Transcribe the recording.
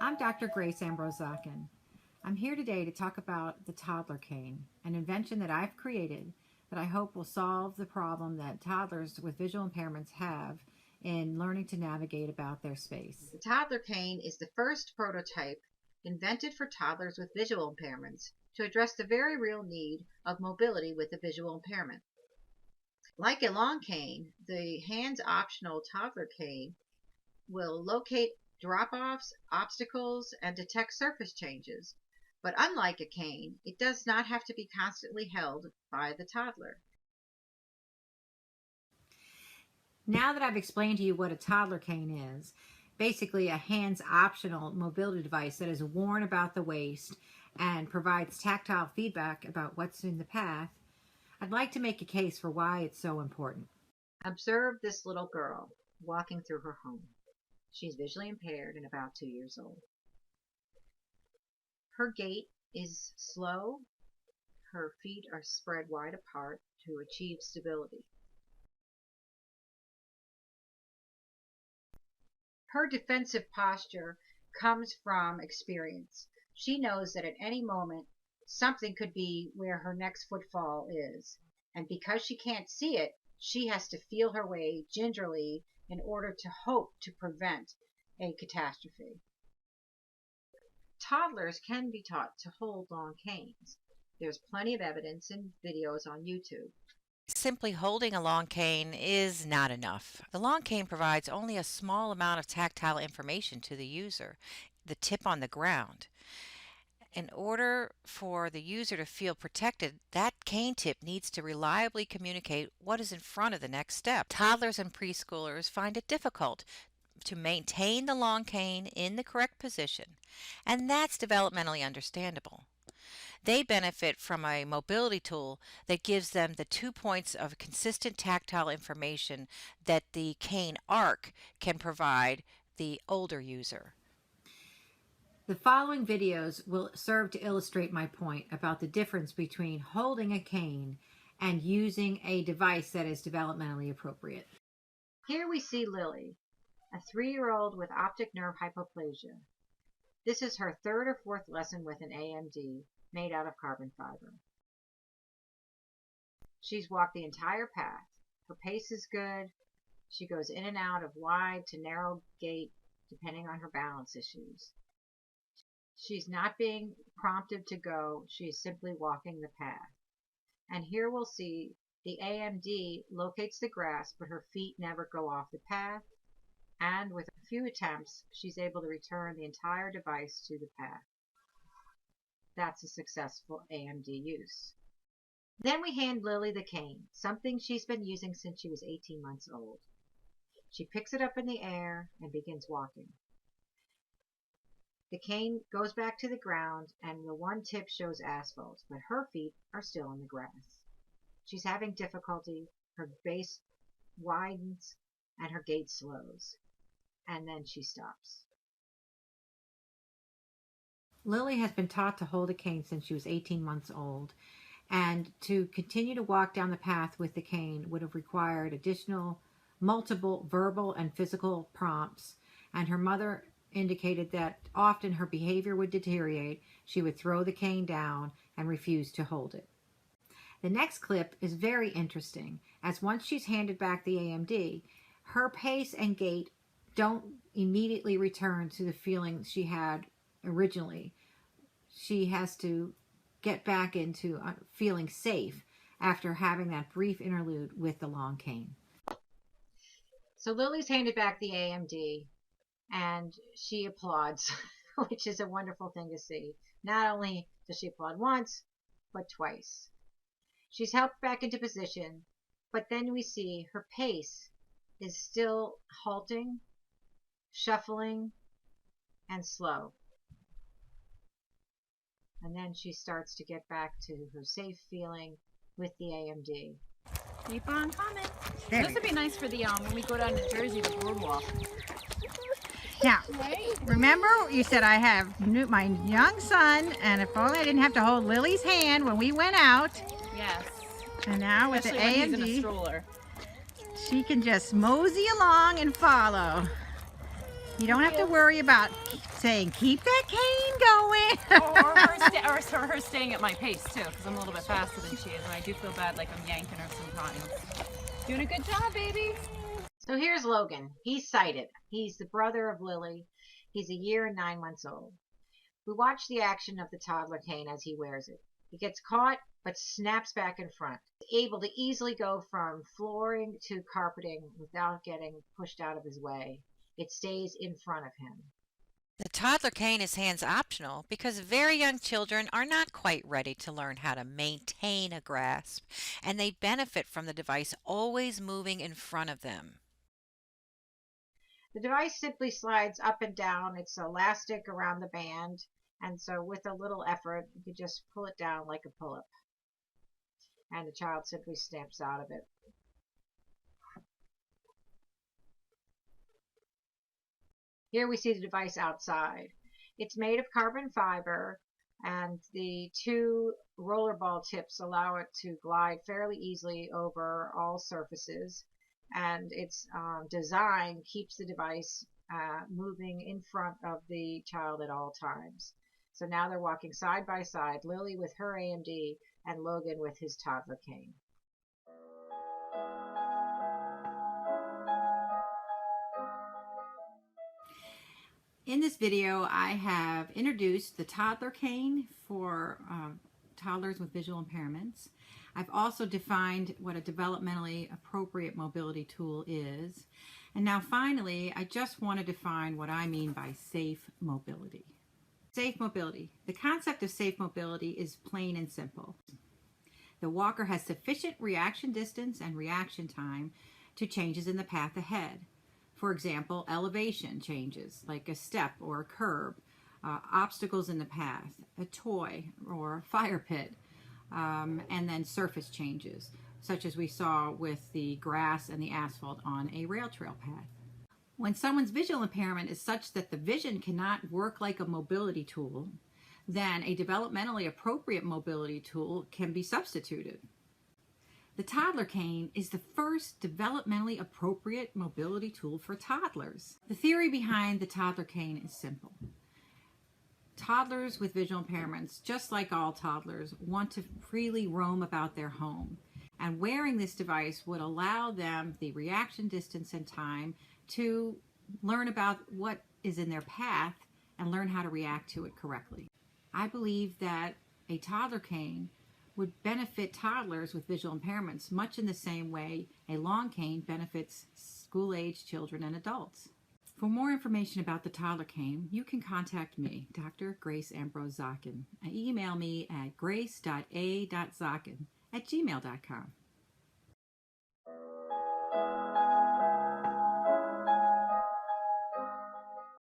I'm Dr. Grace Ambrose-Zaken. I'm here today to talk about the Toddler Cane, an invention that I've created that I hope will solve the problem that toddlers with visual impairments have in learning to navigate about their space. The Toddler Cane is the first prototype invented for toddlers with visual impairments to address the very real need of mobility with a visual impairment. Like a long cane, the hands-optional Toddler Cane will locate drop-offs, obstacles, and detect surface changes. But unlike a cane, it does not have to be constantly held by the toddler. Now that I've explained to you what a toddler cane is, basically a hands-optional mobility device that is worn about the waist and provides tactile feedback about what's in the path, I'd like to make a case for why it's so important. Observe this little girl walking through her home. She's visually impaired and about 2 years old. Her gait is slow. Her feet are spread wide apart to achieve stability. Her defensive posture comes from experience. She knows that at any moment something could be where her next footfall is. And because she can't see it, she has to feel her way gingerly in order to hope to prevent a catastrophe. Toddlers can be taught to hold long canes. There's plenty of evidence and videos on YouTube. Simply holding a long cane is not enough. The long cane provides only a small amount of tactile information to the user, the tip on the ground. In order for the user to feel protected, that cane tip needs to reliably communicate what is in front of the next step. Toddlers and preschoolers find it difficult to maintain the long cane in the correct position, and that's developmentally understandable. They benefit from a mobility tool that gives them the 2 points of consistent tactile information that the cane arc can provide the older user. The following videos will serve to illustrate my point about the difference between holding a cane and using a device that is developmentally appropriate. Here we see Lily, a 3-year-old with optic nerve hypoplasia. This is her 3rd or 4th lesson with an AMD made out of carbon fiber. She's walked the entire path. Her pace is good. She goes in and out of wide to narrow gait depending on her balance issues. She's not being prompted to go. She's simply walking the path. And here we'll see the AMD locates the grass, but her feet never go off the path. And with a few attempts, she's able to return the entire device to the path. That's a successful AMD use. Then we hand Lily the cane, something she's been using since she was 18 months old. She picks it up in the air and begins walking. The cane goes back to the ground and the one tip shows asphalt, but her feet are still in the grass. She's having difficulty, her base widens, and her gait slows. And then she stops. Lily has been taught to hold a cane since she was 18 months old, and to continue to walk down the path with the cane would have required additional multiple verbal and physical prompts, and her mother indicated that often her behavior would deteriorate. She would throw the cane down and refuse to hold it. The next clip is very interesting, as once she's handed back the AMD, her pace and gait don't immediately return to the feeling she had originally. She has to get back into feeling safe after having that brief interlude with the long cane. So Lily's handed back the AMD and she applauds, which is a wonderful thing to see. Not only does she applaud once, but twice. She's helped back into position, but then we see her pace is still halting, shuffling, and slow. And then she starts to get back to her safe feeling with the AMD. Keep on coming. This would be nice for the when we go down to Jersey, the boardwalk. Now, remember you said I have my young son, and if only I didn't have to hold Lily's hand when we went out. Yes. And now with Especially the when he's in a AMD, stroller. she can just mosey along and follow. You don't have to worry about saying, keep that cane going. or her staying at my pace too, because I'm a little bit faster than she is, and I do feel bad like I'm yanking her sometimes. Doing a good job, baby. So here's Logan. He's sighted. He's the brother of Lily. He's a year and 9 months old. We watch the action of the toddler cane as he wears it. He gets caught, but snaps back in front, able to easily go from flooring to carpeting without getting pushed out of his way. It stays in front of him. The toddler cane is hands optional because very young children are not quite ready to learn how to maintain a grasp, and they benefit from the device always moving in front of them. The device simply slides up and down. It's elastic around the band, and so with a little effort, you can just pull it down like a pull-up. And the child simply snaps out of it. Here we see the device outside. It's made of carbon fiber, and the 2 rollerball tips allow it to glide fairly easily over all surfaces, and its design keeps the device moving in front of the child at all times. So now they're walking side by side, Lily with her AMD and Logan with his toddler cane. In this video, I have introduced the toddler cane for toddlers with visual impairments. I've also defined what a developmentally appropriate mobility tool is. And now finally, I just want to define what I mean by safe mobility. Safe mobility. The concept of safe mobility is plain and simple. The walker has sufficient reaction distance and reaction time to changes in the path ahead. For example, elevation changes, like a step or a curb, obstacles in the path, a toy or a fire pit, and then surface changes, such as we saw with the grass and the asphalt on a rail trail path. When someone's visual impairment is such that the vision cannot work like a mobility tool, then a developmentally appropriate mobility tool can be substituted. The toddler cane is the first developmentally appropriate mobility tool for toddlers. The theory behind the toddler cane is simple. Toddlers with visual impairments, just like all toddlers, want to freely roam about their home, and wearing this device would allow them the reaction distance and time to learn about what is in their path and learn how to react to it correctly. I believe that a toddler cane would benefit toddlers with visual impairments much in the same way a long cane benefits school-age children and adults. For more information about the toddler cane, you can contact me, Dr. Grace Ambrose-Zaken. Email me at grace.a.zaken@gmail.com.